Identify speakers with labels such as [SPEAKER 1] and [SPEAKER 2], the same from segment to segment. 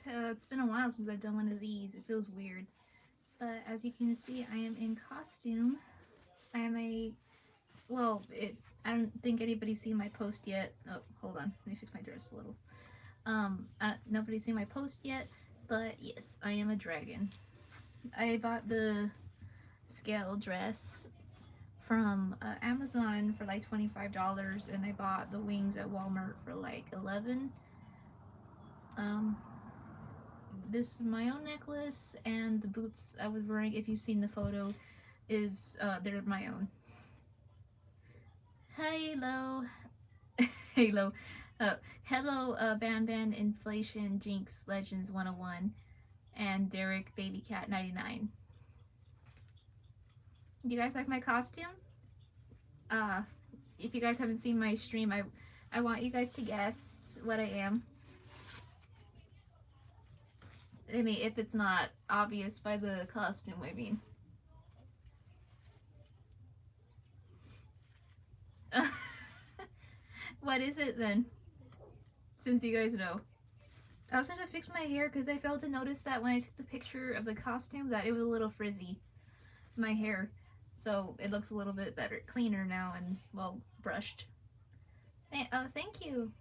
[SPEAKER 1] It's been a while since I've done one of these. It feels weird. But as you can see, I am in costume. I am a... Well, I don't think anybody's seen my post yet. Oh, hold on. Let me fix my dress a little. Nobody's seen my post yet. But yes, I am a dragon. I bought the scale dress from Amazon for like $25, and I bought the wings at Walmart for like 11. Um, this is my own necklace, and the boots I was wearing, if you've seen the photo, is they're my own. Hello. Halo. Hello, Ban Ban, Inflation, Jinx, Legends 101, and Derek Baby Cat 99. Do you guys like my costume? Uh, if you guys haven't seen my stream, I want you guys to guess what I am. I mean, if it's not obvious by the costume, I mean. What is it then? Since you guys know. I also had to fix my hair because I failed to notice that when I took the picture of the costume that it was a little frizzy. My hair. So it looks a little bit better, cleaner now and, well, brushed. Thank you.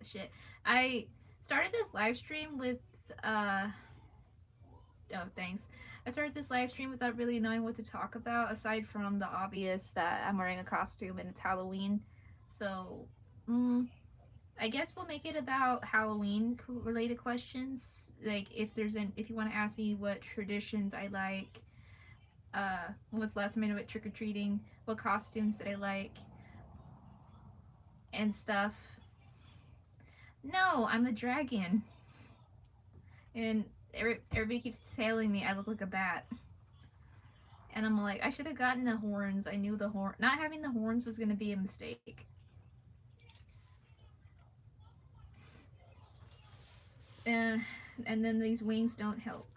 [SPEAKER 1] Shit. I started this live stream with, oh, thanks. I started this live stream without really knowing what to talk about, aside from the obvious that I'm wearing a costume and it's Halloween. So, I guess we'll make it about Halloween related questions. Like if you want to ask me what traditions I like, when was the last time I went trick or treating, what costumes did I like, and stuff. No, I'm a dragon, and everybody keeps telling me I look like a bat. And I'm like, I should have gotten the horns. I knew not having the horns was gonna be a mistake. And then these wings don't help.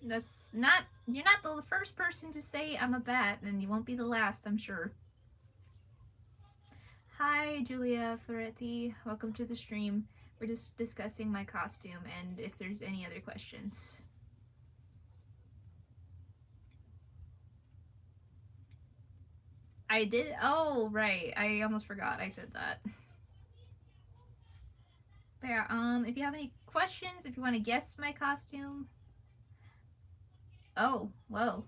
[SPEAKER 1] That's not. You're not the first person to say I'm a bat, and you won't be the last, I'm sure. Hi, Julia Ferretti. Welcome to the stream. We're just discussing my costume and if there's any other questions. I did. Oh, right. I almost forgot I said that. But yeah, if you have any questions, if you want to guess my costume. Oh, whoa.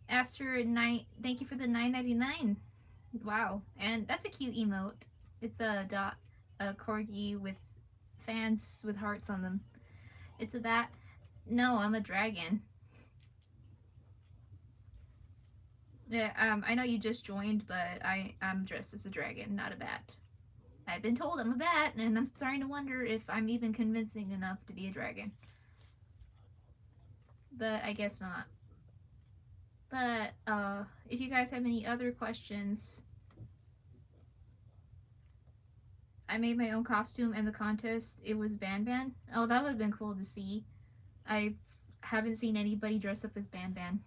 [SPEAKER 1] Aster 9, thank you for the $9.99. Wow. And that's a cute emote. It's a corgi with fans with hearts on them. It's a bat. No, I'm a dragon. Yeah, I know you just joined, but I'm dressed as a dragon, not a bat. I've been told I'm a bat, and I'm starting to wonder if I'm even convincing enough to be a dragon. But I guess not. But if you guys have any other questions, I made my own costume in the contest. It was Ban Ban. Oh, that would have been cool to see. I haven't seen anybody dress up as Ban Ban.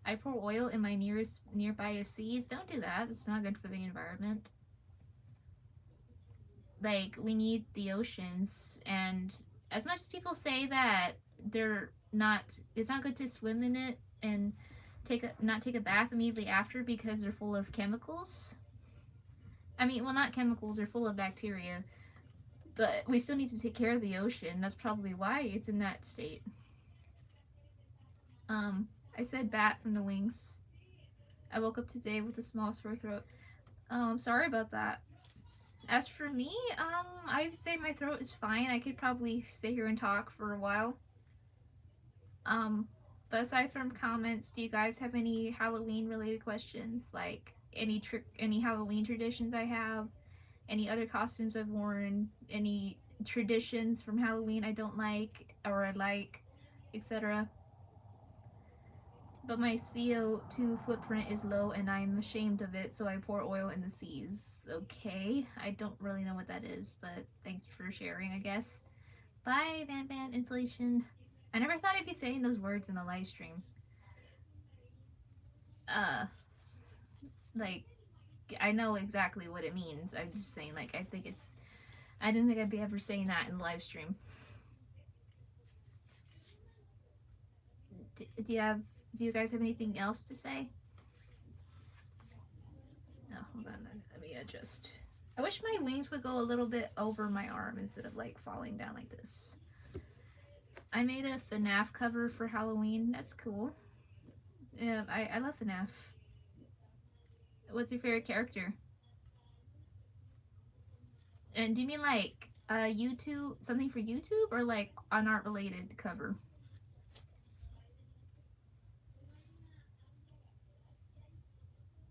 [SPEAKER 1] I pour oil in my nearby seas. Don't do that. It's not good for the environment. Like, we need the oceans, and as much as people say that it's not good to swim in it and not take a bath immediately after because they're full of chemicals. I mean, well, not chemicals, they're full of bacteria, but we still need to take care of the ocean. That's probably why it's in that state. I said bat from the wings. I woke up today with a small sore throat. I'm sorry about that. As for me, I would say my throat is fine. I could probably stay here and talk for a while. But aside from comments, do you guys have any Halloween related questions? Like any Halloween traditions I have, any other costumes I've worn, any traditions from Halloween I don't like or I like, etc. But my CO2 footprint is low and I'm ashamed of it, so I pour oil in the seas. Okay, I don't really know what that is, but thanks for sharing, I guess. Bye, Van Van Inflation. I never thought I'd be saying those words in a live stream. Like, I know exactly what it means. I'm just saying, like, I think it's, I didn't think I'd be ever saying that in the live stream. Do you guys have anything else to say? No, hold on, let me adjust. I wish my wings would go a little bit over my arm instead of like falling down like this. I made a FNAF cover for Halloween. That's cool. Yeah, I love FNAF. What's your favorite character? And do you mean like YouTube, something for YouTube, or like an art related cover?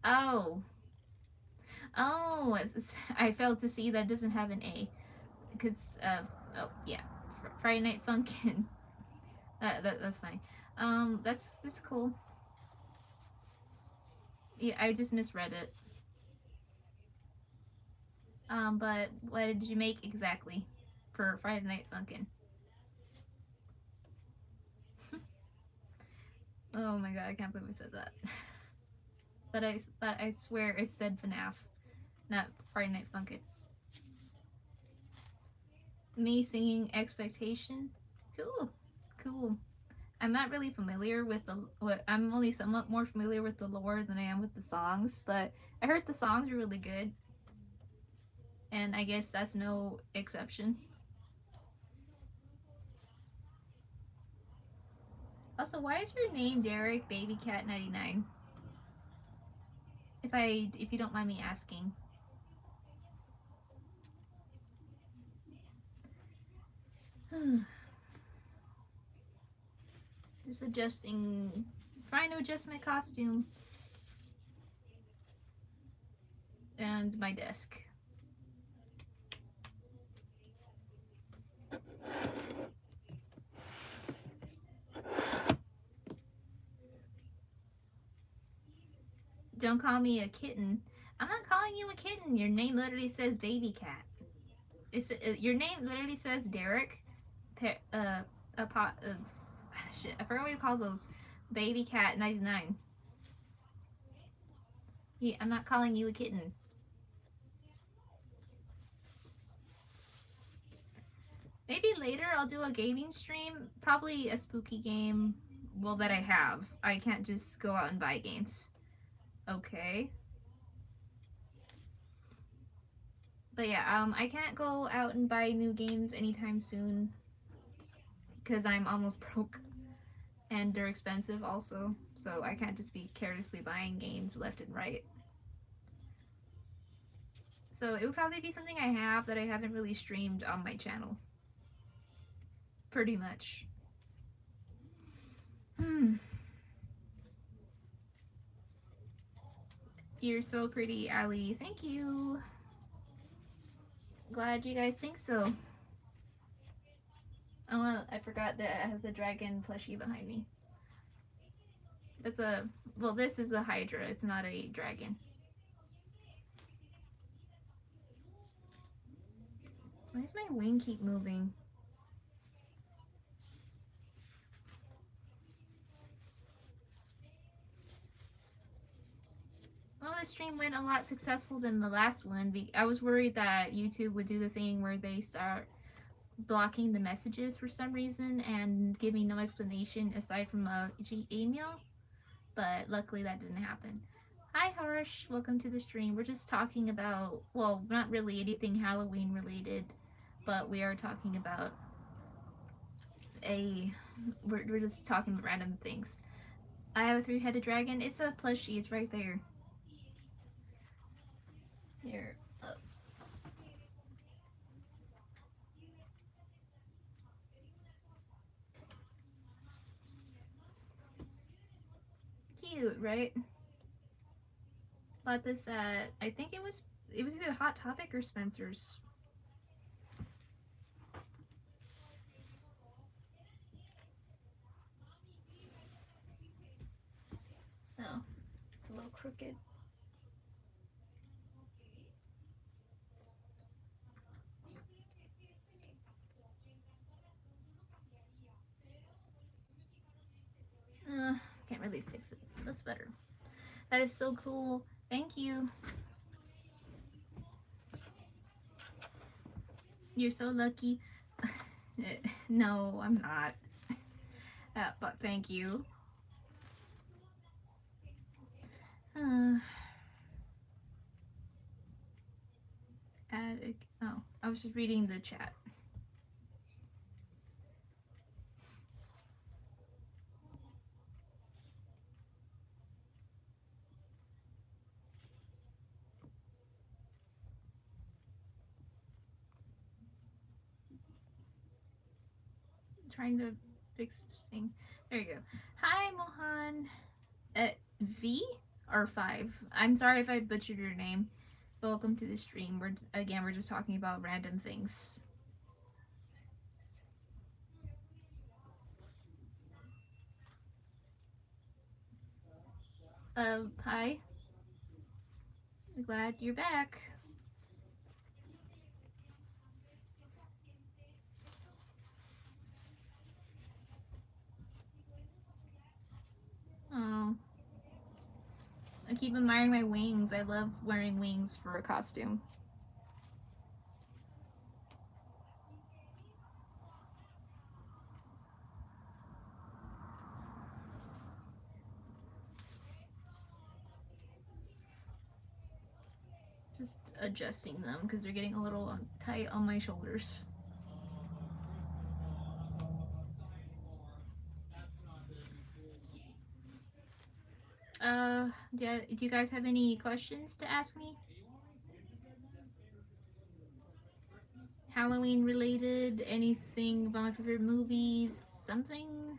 [SPEAKER 1] Oh, oh, I failed to see that doesn't have an A because oh yeah, Friday Night Funkin'. That's funny. That's cool. Yeah, I just misread it. But what did you make exactly for Friday Night Funkin'? Oh my god, I can't believe I said that. But I swear it said FNAF, not Friday Night Funkin'. Me singing Expectation? Cool, cool. I'm not really familiar with I'm only somewhat more familiar with the lore than I am with the songs, but I heard the songs are really good. And I guess that's no exception. Also, why is your name Derek Baby Cat 99? If you don't mind me asking. Just trying to adjust my costume and my desk. Don't call me a kitten. I'm not calling you a kitten. Your name literally says Baby Cat. Your name literally says Derek. A pot of shit. I forgot what you call those. Baby Cat 99. Yeah, I'm not calling you a kitten. Maybe later I'll do a gaming stream. Probably a spooky game. Well, that I have. I can't just go out and buy games. Okay. But yeah, I can't go out and buy new games anytime soon because I'm almost broke and they're expensive also, so I can't just be carelessly buying games left and right. So it would probably be something I have that I haven't really streamed on my channel. Pretty much. You're so pretty, Ali. Thank you. Glad you guys think so. Oh, well, I forgot that I have the dragon plushie behind me. That's well, this is a Hydra. It's not a dragon. Why does my wing keep moving? Well, this stream went a lot successful than the last one. I was worried that YouTube would do the thing where they start blocking the messages for some reason and give me no explanation aside from a email, but luckily that didn't happen. Hi Harsh, welcome to the stream. We're just talking about, well, not really anything Halloween related, but we are talking about we're just talking about random things. I have a three-headed dragon. It's a plushie. It's right there. Here. Cute, right? Bought this at, I think it was either Hot Topic or Spencer's. Oh, it's a little crooked. Can't really fix it. That's better. That is so cool. Thank you. You're so lucky. No, I'm not. But thank you. Oh, I was just reading the chat. Trying to fix this thing. There you go. Hi, Mohan. V or 5. I'm sorry if I butchered your name. Welcome to the stream. We're just talking about random things. Hi. Glad you're back. Oh. I keep admiring my wings. I love wearing wings for a costume. Just adjusting them because they're getting a little tight on my shoulders. Do you guys have any questions to ask me? Halloween related? Anything about my favorite movies? Something?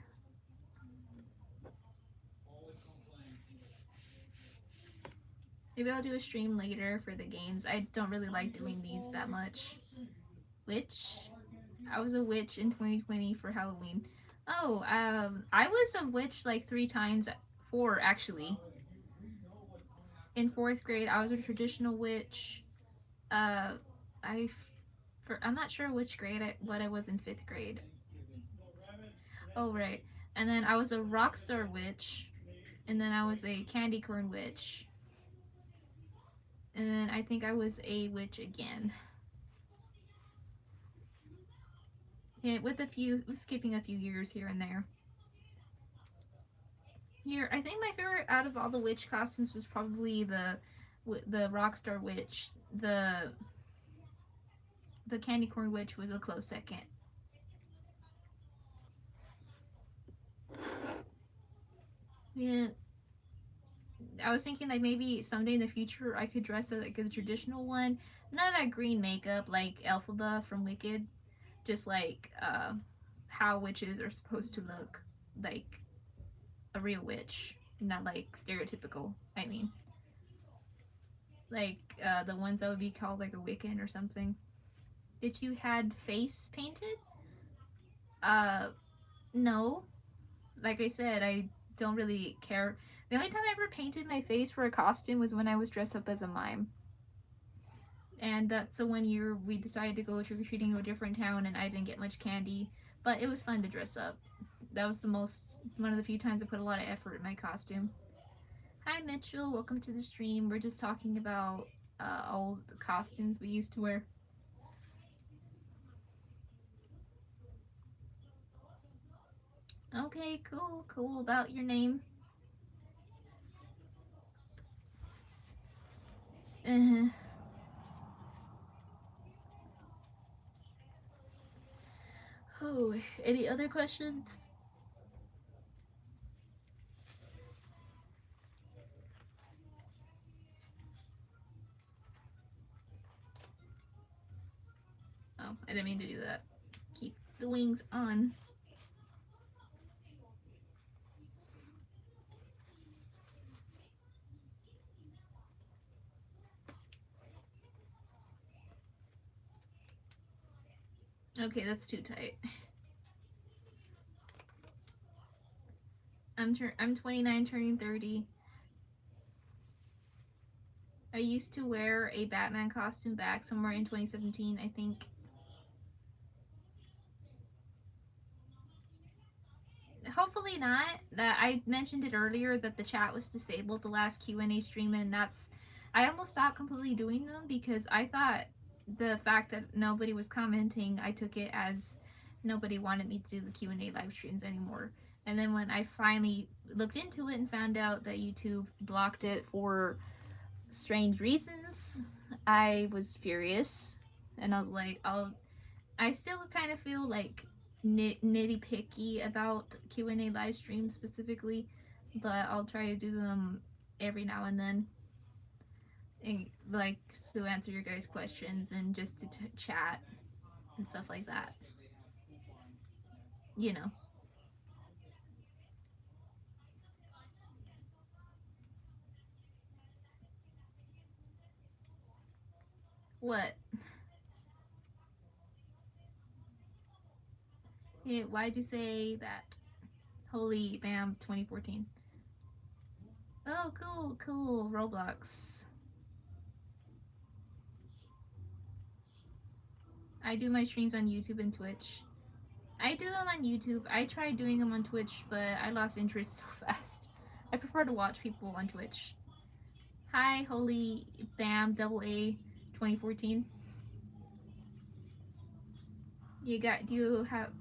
[SPEAKER 1] Maybe I'll do a stream later for the games. I don't really like doing these that much. Witch? I was a witch in 2020 for Halloween. Oh, I was a witch like 3 times. 4 actually. In 4th grade, I was a traditional witch. I'm not sure which grade what I was in 5th grade. Oh right, and then I was a rock star witch, and then I was a candy corn witch, and then I think I was a witch again. Yeah, with skipping a few years here and there. Here, I think my favorite out of all the witch costumes was probably the Rockstar Witch. The Candy Corn Witch was a close second. Yeah, I was thinking like maybe someday in the future I could dress up like a traditional one. None of that green makeup like Elphaba from Wicked. Just like how witches are supposed to look, like a real witch, not like stereotypical. I mean, like the ones that would be called like a Wiccan or something. Did you had face painted? No. Like I said, I don't really care. The only time I ever painted my face for a costume was when I was dressed up as a mime. And that's the one year we decided to go trick-or-treating to a different town and I didn't get much candy. But it was fun to dress up. That was one of the few times I put a lot of effort in my costume. Hi Mitchell, welcome to the stream. We're just talking about all the costumes we used to wear. Okay, cool about your name. Oh, any other questions? Oh, I didn't mean to do that. Keep the wings on. Okay, that's too tight. I'm 29, turning 30. I used to wear a Batman costume back somewhere in 2017, I think. Hopefully not. I mentioned it earlier that the chat was disabled the last Q&A stream, and I almost stopped completely doing them because I thought the fact that nobody was commenting, I took it as nobody wanted me to do the Q&A live streams anymore. And then when I finally looked into it and found out that YouTube blocked it for strange reasons, I was furious. And I was like, I still kind of feel like nitty picky about Q&A live streams specifically, but I'll try to do them every now and then, and, like, to answer your guys' questions and just to chat and stuff like that. You know. What? Yeah, why'd you say that? Holy bam, 2014. Oh, cool, cool. Roblox. I do my streams on YouTube and Twitch. I do them on YouTube. I tried doing them on Twitch, but I lost interest so fast. I prefer to watch people on Twitch. Hi, Holy Bam Double A 2014. Do you have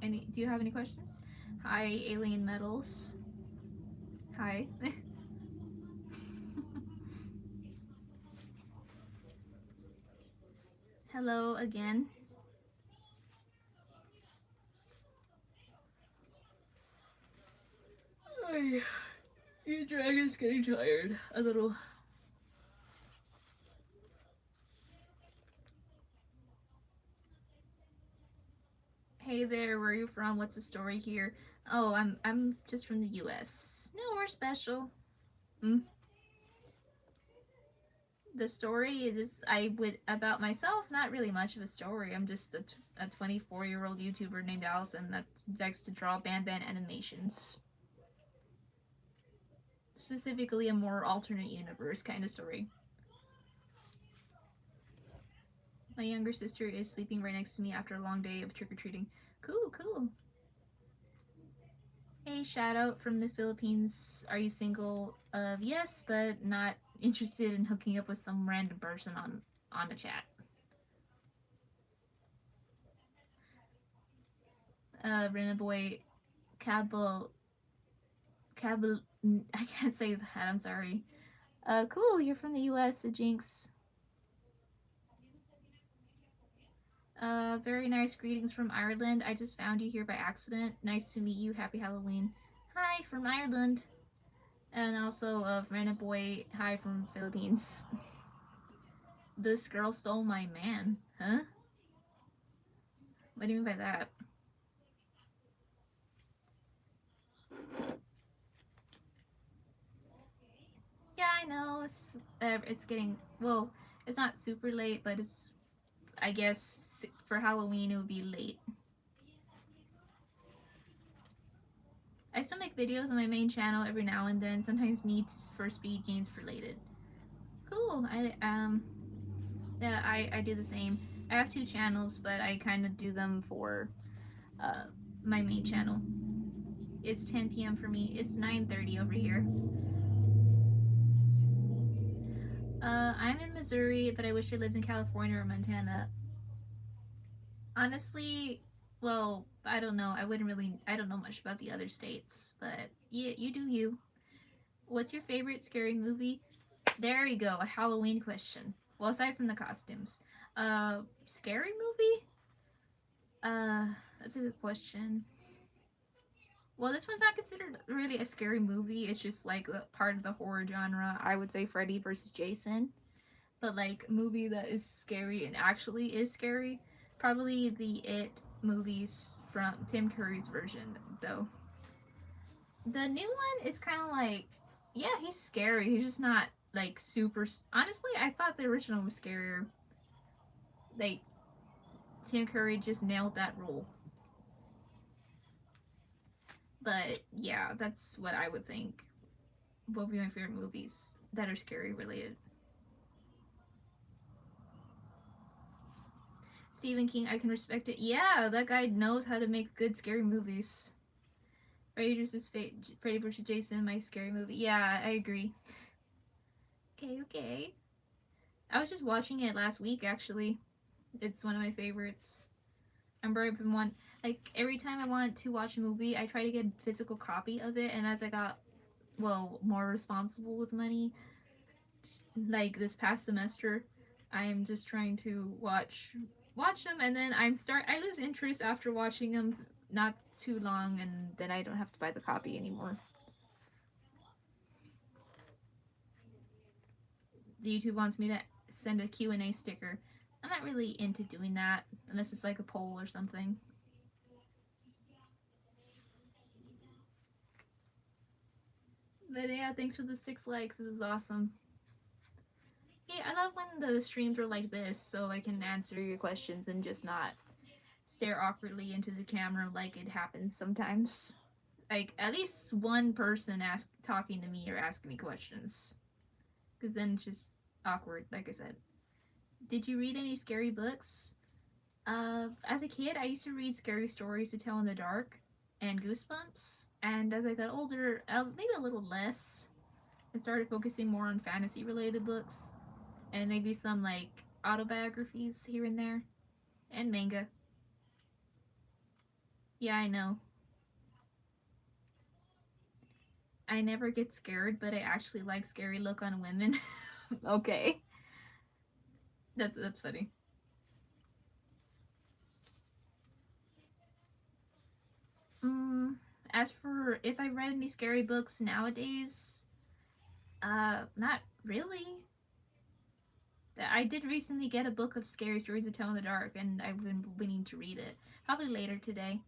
[SPEAKER 1] any questions? Hi, Alien Metals. Hi. Hello again. Your dragon's getting tired a little. Hey there, where are you from? What's the story here? Oh, I'm just from the US. No, we're special. The story is about myself, not really much of a story. I'm just a 24-year-old YouTuber named Allison that likes to draw Ban animations. Specifically a more alternate universe kind of story. My younger sister is sleeping right next to me after a long day of trick-or-treating. Cool, cool. Hey, shout out from the Philippines. Are you single? Yes, but not interested in hooking up with some random person on the chat. Renaboy Cabal, I can't say that, I'm sorry. Cool, you're from the US, Jinx. Very nice greetings from Ireland. I just found you here by accident. Nice to meet you. Happy Halloween. Hi from Ireland. And also Renaboy, hi from Philippines. This girl stole my man. Huh? What do you mean by that? Yeah, I know. It's getting, well, it's not super late, but it's, I guess for Halloween it would be late. I still make videos on my main channel every now and then. Sometimes need for speed games related. Cool. Yeah, I do the same. I have 2 channels, but I kind of do them for my main channel. It's 10 p.m. for me. It's 9:30 over here. I'm in Missouri, but I wish I lived in California or Montana. Honestly, well, I don't know. I don't know much about the other states, but yeah, you do you. What's your favorite scary movie? There you go, a Halloween question. Well, aside from the costumes. Scary movie? That's a good question. Well, this one's not considered really a scary movie. It's just like part of the horror genre. I would say Freddy vs. Jason. But like a movie that is scary and actually is scary, probably the It movies from Tim Curry's version, though. The new one is kind of like, yeah, he's scary. He's just not like super. Honestly, I thought the original was scarier. Like, Tim Curry just nailed that role. But yeah, that's what I would think will be my favorite movies that are scary related. Stephen King, I can respect it. Yeah, that guy knows how to make good scary movies. Freddy vs. Jason, my scary movie. Yeah, I agree. Okay. I was just watching it last week, actually. It's one of my favorites. I remember I've been like every time I want to watch a movie, I try to get a physical copy of it. And as I got more responsible with money, like this past semester, I am just trying to watch them, and then I lose interest after watching them not too long, and then I don't have to buy the copy anymore. YouTube wants me to send a Q&A sticker. I'm not really into doing that unless it's like a poll or something. But yeah, thanks for the 6 likes. This is awesome. Yeah, I love when the streams are like this, so I can answer your questions and just not stare awkwardly into the camera like it happens sometimes. Like, at least one person talking to me or asking me questions. Because then it's just awkward, like I said. Did you read any scary books? As a kid, I used to read scary stories to tell in the dark and Goosebumps. And as I got older, maybe a little less, I started focusing more on fantasy related books and maybe some like autobiographies here and there and manga. Yeah, I know. I never get scared, but I actually like scary look on women. Okay. That's funny. As for if I read any scary books nowadays, not really. I did recently get a book of scary stories to tell in the dark, and I've been waiting to read it. Probably later today.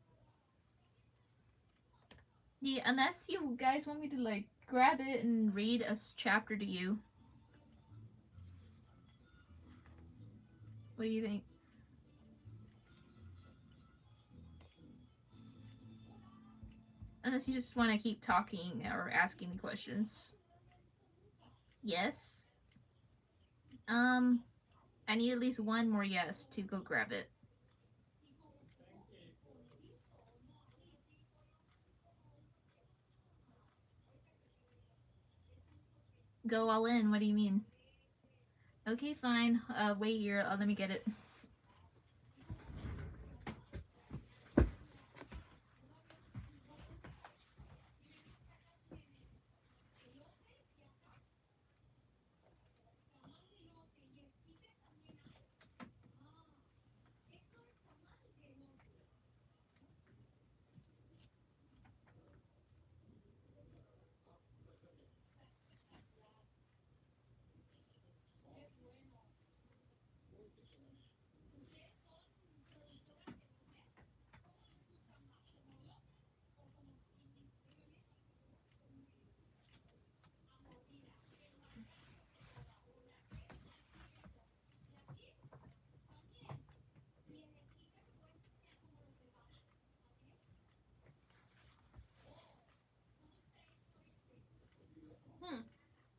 [SPEAKER 1] Yeah, unless you guys want me to like grab it and read a chapter to you. What do you think? Unless you just want to keep talking or asking me questions. Yes. I need at least one more yes to go grab it. Go all in. What do you mean? Okay, fine. Wait here. Let me get it.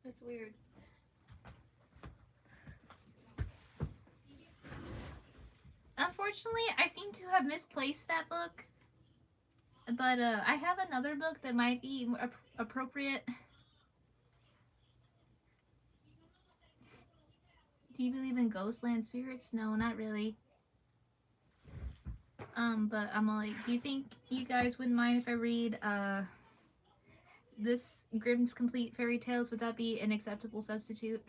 [SPEAKER 1] That's weird. Unfortunately, I seem to have misplaced that book. But I have another book that might be appropriate. Do you believe in ghostland spirits? No, not really. But I'm like, do you think you guys wouldn't mind if I read this Grimm's Complete Fairy Tales? Would that be an acceptable substitute?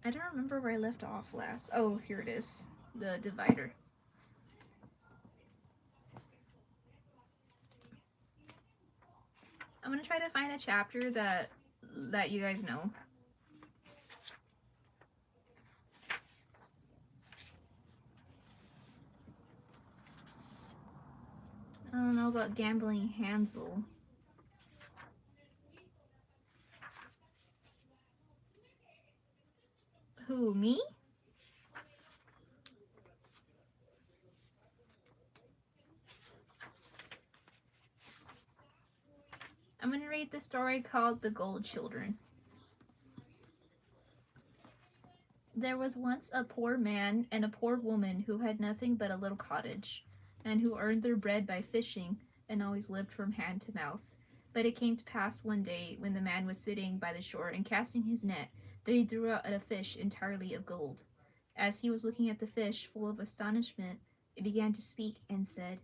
[SPEAKER 1] I don't remember where I left off last. Oh, here it is. The divider. I'm gonna try to find a chapter that you guys know. I don't know about Gambling Hansel. Who, me? I'm gonna read the story called The Gold Children. There was once a poor man and a poor woman who had nothing but a little cottage, and who earned their bread by fishing, and always lived from hand to mouth. But it came to pass one day, when the man was sitting by the shore and casting his net, that he drew out a fish entirely of gold. As he was looking at the fish, full of astonishment, it began to speak and said,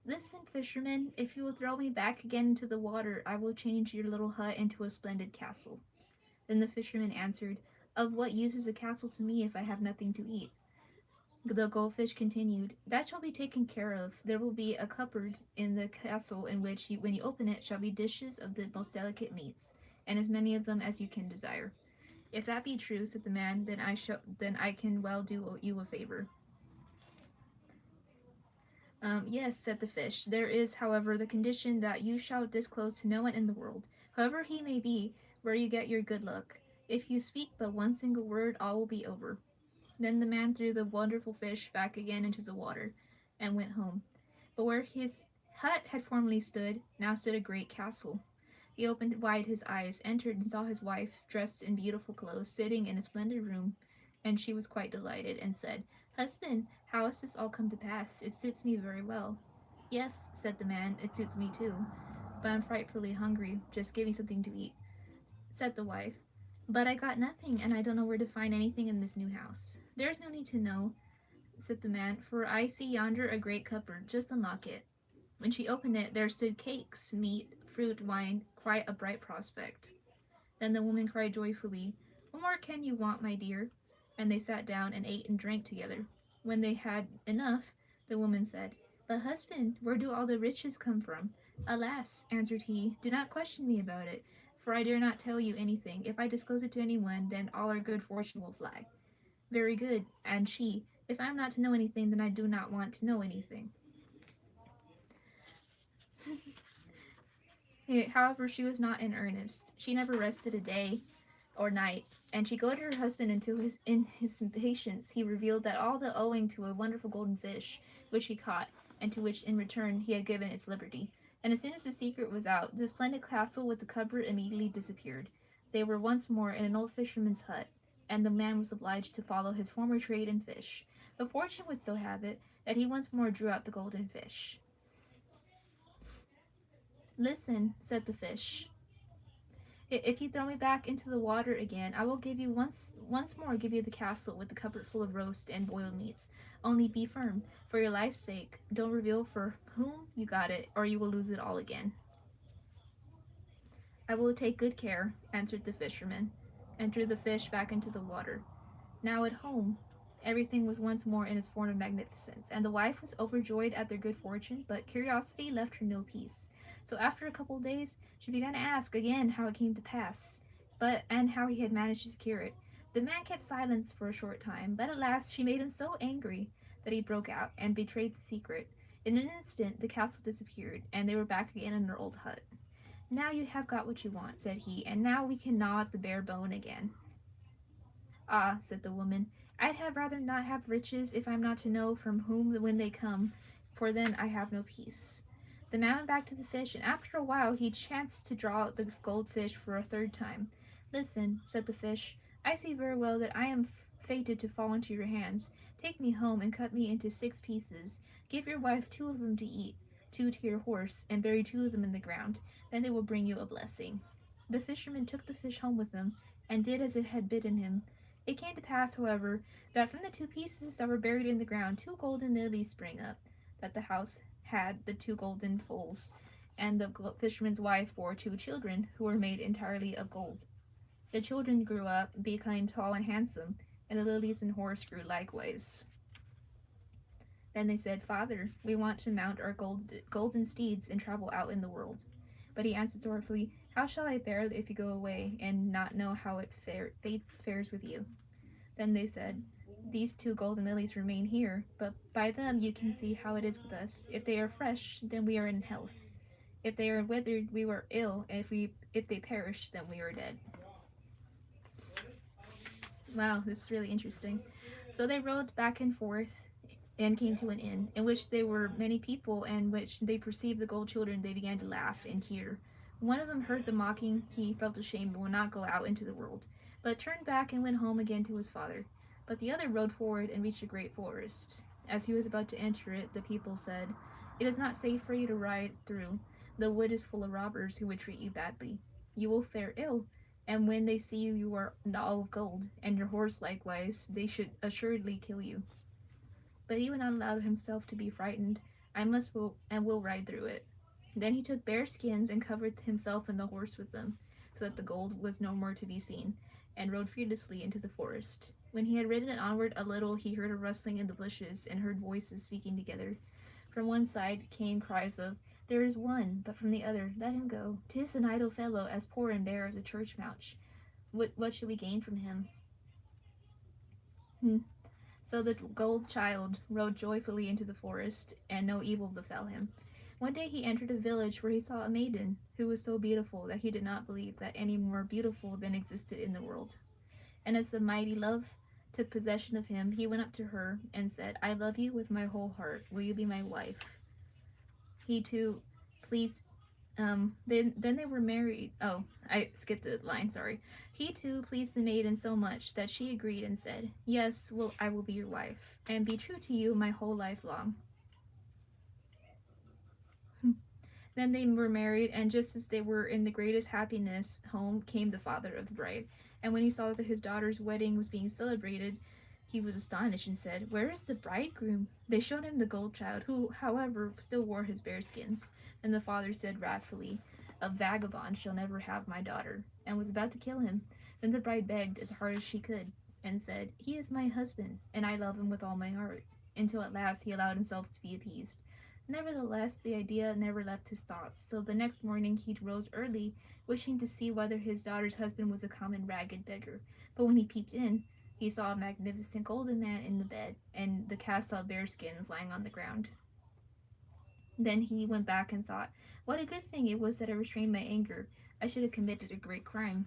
[SPEAKER 1] "Listen, fisherman, if you will throw me back again into the water, I will change your little hut into a splendid castle." Then the fisherman answered, "Of what use is a castle to me if I have nothing to eat?" The goldfish continued, "That shall be taken care of. There will be a cupboard in the castle in which, when you open it, shall be dishes of the most delicate meats, and as many of them as you can desire." "If that be true," said the man, then I can well do you a favor." "Yes," said the fish. "There is, however, the condition that you shall disclose to no one in the world, whoever he may be, where you get your good luck. If you speak but one single word, all will be over." Then the man threw the wonderful fish back again into the water, and went home. But where his hut had formerly stood, now stood a great castle. He opened wide his eyes, entered, and saw his wife, dressed in beautiful clothes, sitting in a splendid room, and she was quite delighted, and said, "Husband, how has this all come to pass? It suits me very well." "Yes," said the man, "it suits me too, but I'm frightfully hungry. Just give me something to eat," said the wife. "But I got nothing, and I don't know where to find anything in this new house." "There is no need to know," said the man, "for I see yonder a great cupboard. Just unlock it." When she opened it, there stood cakes, meat, fruit, wine, quite a bright prospect. Then the woman cried joyfully, "What more can you want, my dear?" And they sat down and ate and drank together. When they had enough, the woman said, "But husband, where do all the riches come from?" "Alas," answered he, "do not question me about it, for I dare not tell you anything. If I disclose it to anyone, then all our good fortune will fly." "Very good," and she, "If I am not to know anything, then I do not want to know anything." However, she was not in earnest. She never rested a day or night, and she goaded her husband in his impatience. He revealed that all the owing to a wonderful golden fish which he caught, and to which in return he had given its liberty. And as soon as the secret was out, the splendid castle with the cupboard immediately disappeared. They were once more in an old fisherman's hut, and the man was obliged to follow his former trade in fish. But fortune would so have it that he once more drew out the golden fish. "Listen," said the fish. "If you throw me back into the water again, I will give you once more give you the castle with the cupboard full of roast and boiled meats. Only be firm, for your life's sake. Don't reveal for whom you got it, or you will lose it all again." "I will take good care," answered the fisherman, and threw the fish back into the water. Now at home, everything was once more in its former magnificence, and the wife was overjoyed at their good fortune, but curiosity left her no peace. So after a couple of days, she began to ask again how it came to pass, and how he had managed to secure it. The man kept silence for a short time, but at last she made him so angry that he broke out and betrayed the secret. In an instant, the castle disappeared, and they were back again in their old hut. "Now you have got what you want," said he, "and now we can gnaw at the bare bone again." "Ah," said the woman, "I'd have rather not have riches if I'm not to know from whom when they come, for then I have no peace." The man went back to the fish, and after a while he chanced to draw out the goldfish for a third time. "Listen," said the fish, "I see very well that I am fated to fall into your hands. Take me home and cut me into 6 pieces. Give your wife 2 of them to eat, 2 to your horse, and bury 2 of them in the ground. Then they will bring you a blessing." The fisherman took the fish home with him, and did as it had bidden him. It came to pass, however, that from the 2 pieces that were buried in the ground 2 golden lilies sprang up, that the house had the 2 golden foals, and the fisherman's wife bore 2 children, who were made entirely of gold. The children grew up, became tall and handsome, and the lilies and horse grew likewise. Then they said, "Father, we want to mount our golden steeds and travel out in the world." But he answered sorrowfully, "How shall I bear it if you go away, and not know how it fares with you?" Then they said, "These 2 golden lilies remain here, but by them you can see how it is with us. If they are fresh, then we are in health. If they are withered, we are ill, and if they perish, then we are dead." Wow, this is really interesting. So they rode back and forth and came to an inn, in which there were many people, and which they perceived the gold children, they began to laugh and tear. One of them heard the mocking, he felt ashamed and would not go out into the world, but turned back and went home again to his father. But the other rode forward and reached a great forest. As he was about to enter it, the people said, "It is not safe for you to ride through. The wood is full of robbers who would treat you badly. You will fare ill, and when they see you, you are all of gold, and your horse likewise, they should assuredly kill you. But he would not allow himself to be frightened. I must will ride through it. Then he took bear skins and covered himself and the horse with them, so that the gold was no more to be seen, and rode fearlessly into the forest. When he had ridden onward a little, he heard a rustling in the bushes, and heard voices speaking together. From one side came cries of, "There is one," but from the other, "Let him go. 'Tis an idle fellow, as poor and bare as a church mouse. What should we gain from him?" Hmm. So the gold child rode joyfully into the forest, and no evil befell him. One day he entered a village where he saw a maiden, who was so beautiful that he did not believe that any more beautiful than existed in the world. And as the mighty love took possession of him, he went up to her and said, "I love you with my whole heart. Will you be my wife?" He too pleased then they were married. Oh, I skipped the line, sorry. He too pleased the maiden so much that she agreed and said, "Yes, well, I will be your wife, and be true to you my whole life long." Then they were married, and just as they were in the greatest happiness, home came the father of the bride. And when he saw that his daughter's wedding was being celebrated, he was astonished and said, "Where is the bridegroom?" They showed him the gold child, who, however, still wore his bearskins. And the father said wrathfully, "A vagabond shall never have my daughter," and was about to kill him. Then the bride begged as hard as she could, and said, "He is my husband, and I love him with all my heart," until at last he allowed himself to be appeased. Nevertheless, the idea never left his thoughts, so the next morning he rose early, wishing to see whether his daughter's husband was a common ragged beggar. But when he peeped in, he saw a magnificent golden man in the bed, and the cast off bearskins lying on the ground. Then he went back and thought, "What a good thing it was that I restrained my anger. I should have committed a great crime."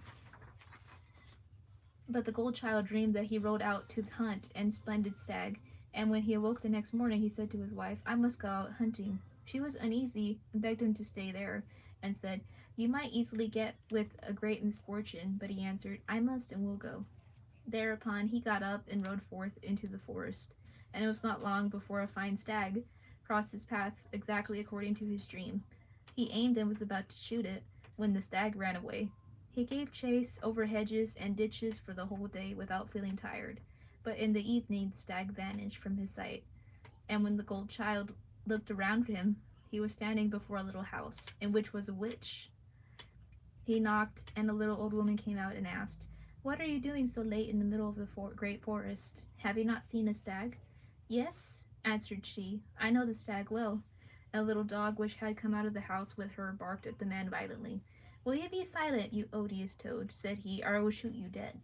[SPEAKER 1] But the gold child dreamed that he rode out to hunt a splendid stag, and when he awoke the next morning he said to his wife, "I must go out hunting." She was uneasy and begged him to stay there, and said, "You might easily get with a great misfortune," but he answered, "I must and will go." Thereupon he got up and rode forth into the forest, and it was not long before a fine stag crossed his path exactly according to his dream. He aimed and was about to shoot it, when the stag ran away. He gave chase over hedges and ditches for the whole day without feeling tired, but in the evening the stag vanished from his sight, and when the gold child looked around him, he was standing before a little house, in which was a witch. He knocked, and a little old woman came out and asked, "What are you doing so late in the middle of the great forest? Have you not seen a stag?" "Yes," answered she, "I know the stag well." A little dog which had come out of the house with her barked at the man violently. "Will you be silent, you odious toad?" said he, "or I will shoot you dead."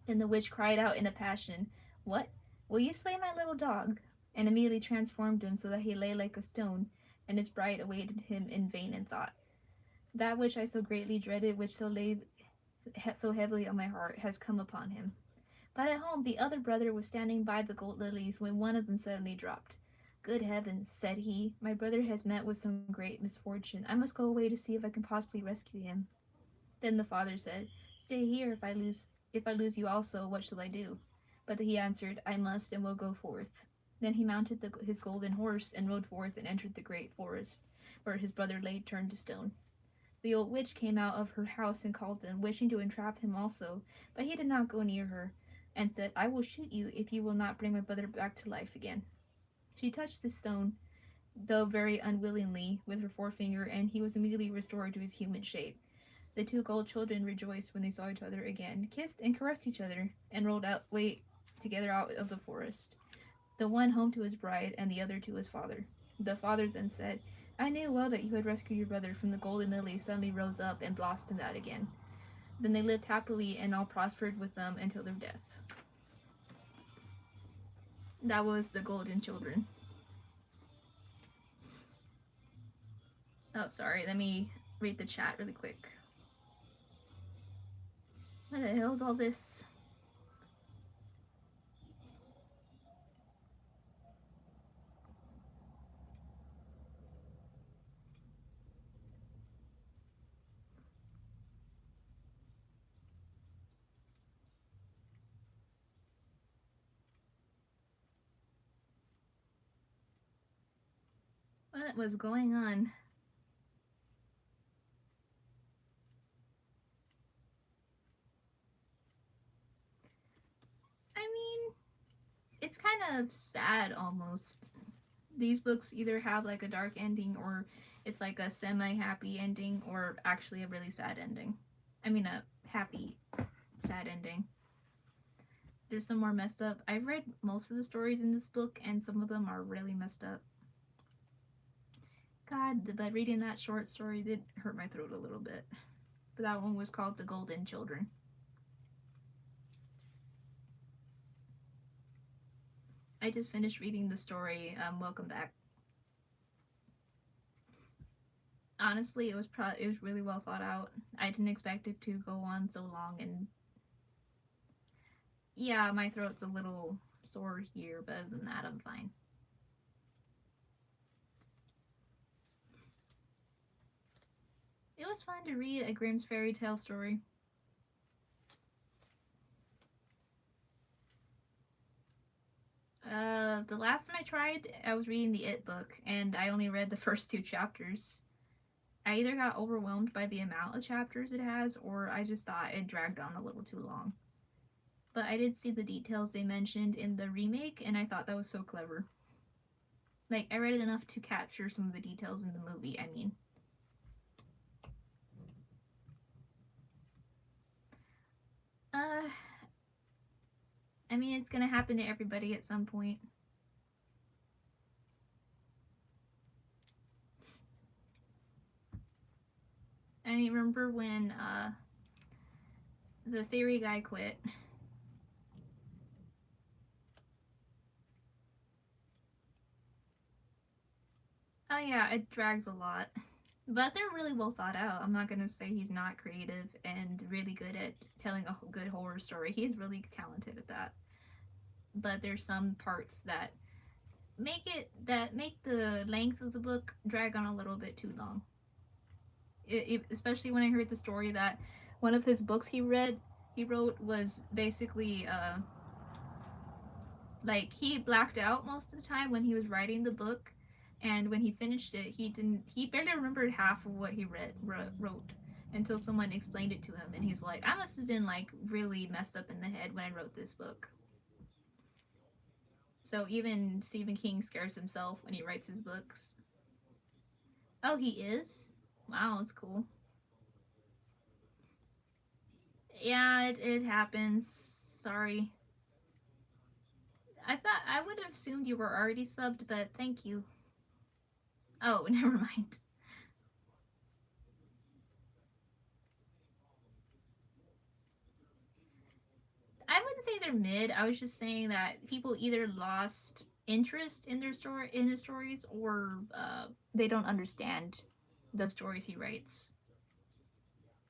[SPEAKER 1] Then the witch cried out in a passion, "What? Will you slay my little dog?" and immediately transformed him so that he lay like a stone, and his bride awaited him in vain and thought, "That which I so greatly dreaded, which so lay so heavily on my heart, has come upon him." But at home the other brother was standing by the gold lilies when one of them suddenly dropped. "Good heavens," said he, "my brother has met with some great misfortune. I must go away to see if I can possibly rescue him." Then the father said, "Stay here. If I lose you also, what shall I do?" But he answered, "I must and will go forth." Then he mounted his golden horse and rode forth and entered the great forest, where his brother lay turned to stone. The old witch came out of her house and called him, wishing to entrap him also, but he did not go near her, and said, "I will shoot you if you will not bring my brother back to life again." She touched the stone, though very unwillingly, with her forefinger, and he was immediately restored to his human shape. The two gold children rejoiced when they saw each other again, kissed and caressed each other, and rolled away together out of the forest, the one home to his bride, and the other to his father. The father then said, "I knew well that you had rescued your brother from the golden lily suddenly rose up and blossomed out again." Then they lived happily, and all prospered with them until their death. That was The Golden Children. Oh, sorry, let me read the chat really quick. What the hell is all this? What was going on? it's kind of sad almost. These books either have like a dark ending or it's like a semi-happy ending or actually a really sad ending. I mean a happy sad ending. There's some more messed up. I've read most of the stories in this book and some of them are really messed up. God, but reading that short story did hurt my throat a little bit. But that one was called The Golden Children. I just finished reading the story, Welcome Back. Honestly, it was really well thought out. I didn't expect it to go on so long, and yeah, my throat's a little sore here, but other than that, I'm fine. It was fun to read a Grimm's fairy tale story. The last time I tried, I was reading the It book, and I only read the first 2 chapters. I either got overwhelmed by the amount of chapters it has, or I just thought it dragged on a little too long. But I did see the details they mentioned in the remake, and I thought that was so clever. Like, I read it enough to capture some of the details in the movie, I mean. I mean, it's gonna happen to everybody at some point. I remember when, the theory guy quit. Oh yeah, it drags a lot. But they're really well thought out. I'm not gonna say he's not creative and really good at telling a good horror story. He is really talented at that. But there's some parts that make the length of the book drag on a little bit too long. Especially when I heard the story that one of his books he wrote was basically like he blacked out most of the time when he was writing the book, and when he finished it, he barely remembered half of what he wrote until someone explained it to him, and he's like, I must have been like really messed up in the head when I wrote this book. So even Stephen King scares himself when he writes his books. Oh, he is? Wow, that's cool. Yeah, it happens. Sorry. I would have assumed you were already subbed, but thank you. Oh, never mind. I wouldn't say they're mid. I was just saying that people either lost interest in his stories, or they don't understand the stories he writes.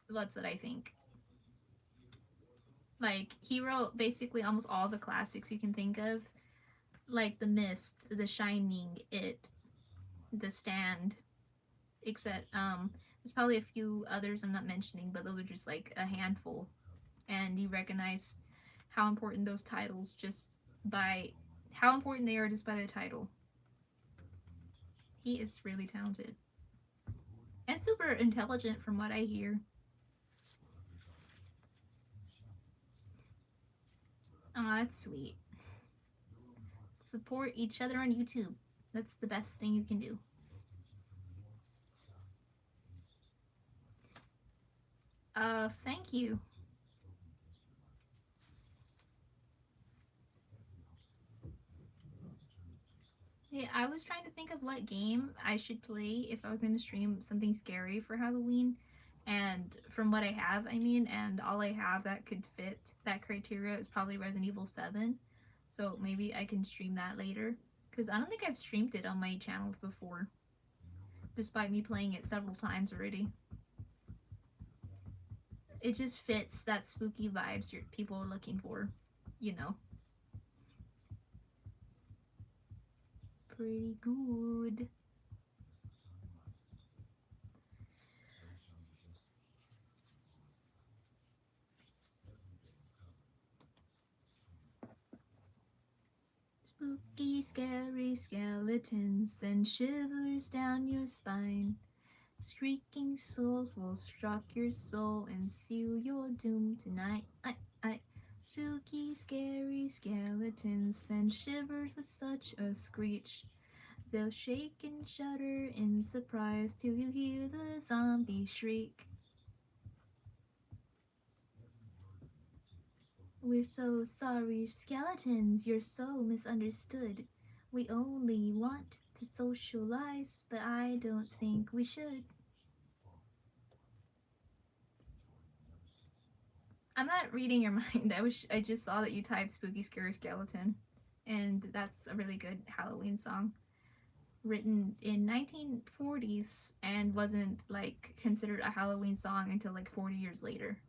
[SPEAKER 1] That's what I think. Like he wrote basically almost all the classics you can think of, like The Mist, The Shining, It, The Stand. Except there's probably a few others I'm not mentioning, but those are just like a handful, and you recognize how important those titles just by how important they are just by the title. He is really talented and super intelligent from what I hear. Oh, that's sweet. Support each other on YouTube. That's the best thing you can do. Thank you. Yeah, I was trying to think of what game I should play if I was going to stream something scary for Halloween. And from what I have, I mean, and all I have that could fit that criteria is probably Resident Evil 7. So maybe I can stream that later. Because I don't think I've streamed it on my channel before, despite me playing it several times already. It just fits that spooky vibes people are looking for, you know. Pretty good. Spooky, scary skeletons send shivers down your spine. Shrieking souls will struck your soul and seal your doom tonight. Spooky, scary skeletons send shivers with such a screech. They'll shake and shudder in surprise till you hear the zombie shriek. We're so sorry, skeletons, you're so misunderstood. We only want to socialize, but I don't think we should. I'm not reading your mind. I just saw that you typed spooky scary skeleton, and that's a really good Halloween song. Written in 1940s and wasn't like considered a Halloween song until like 40 years later.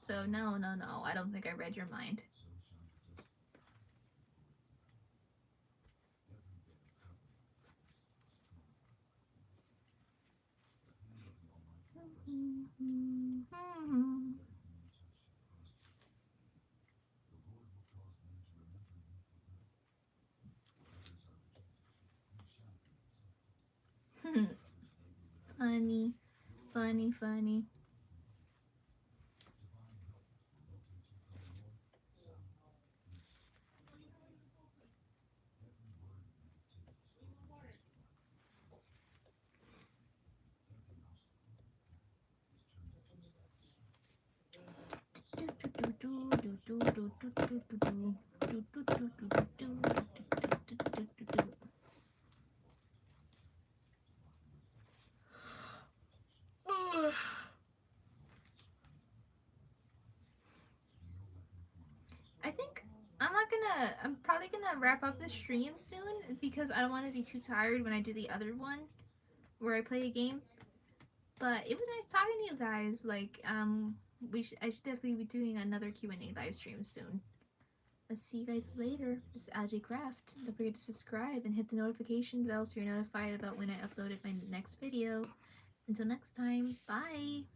[SPEAKER 1] So no, I don't think I read your mind. Funny, funny, funny. I think I'm probably gonna wrap up the stream soon because I don't want to be too tired when I do the other one where I play a game. But it was nice talking to you guys. Like, I should definitely be doing another Q&A live stream soon. I'll see you guys later. This is AliJaycraft. Don't forget to subscribe and hit the notification bell so you're notified about when I uploaded my next video. Until next time, bye!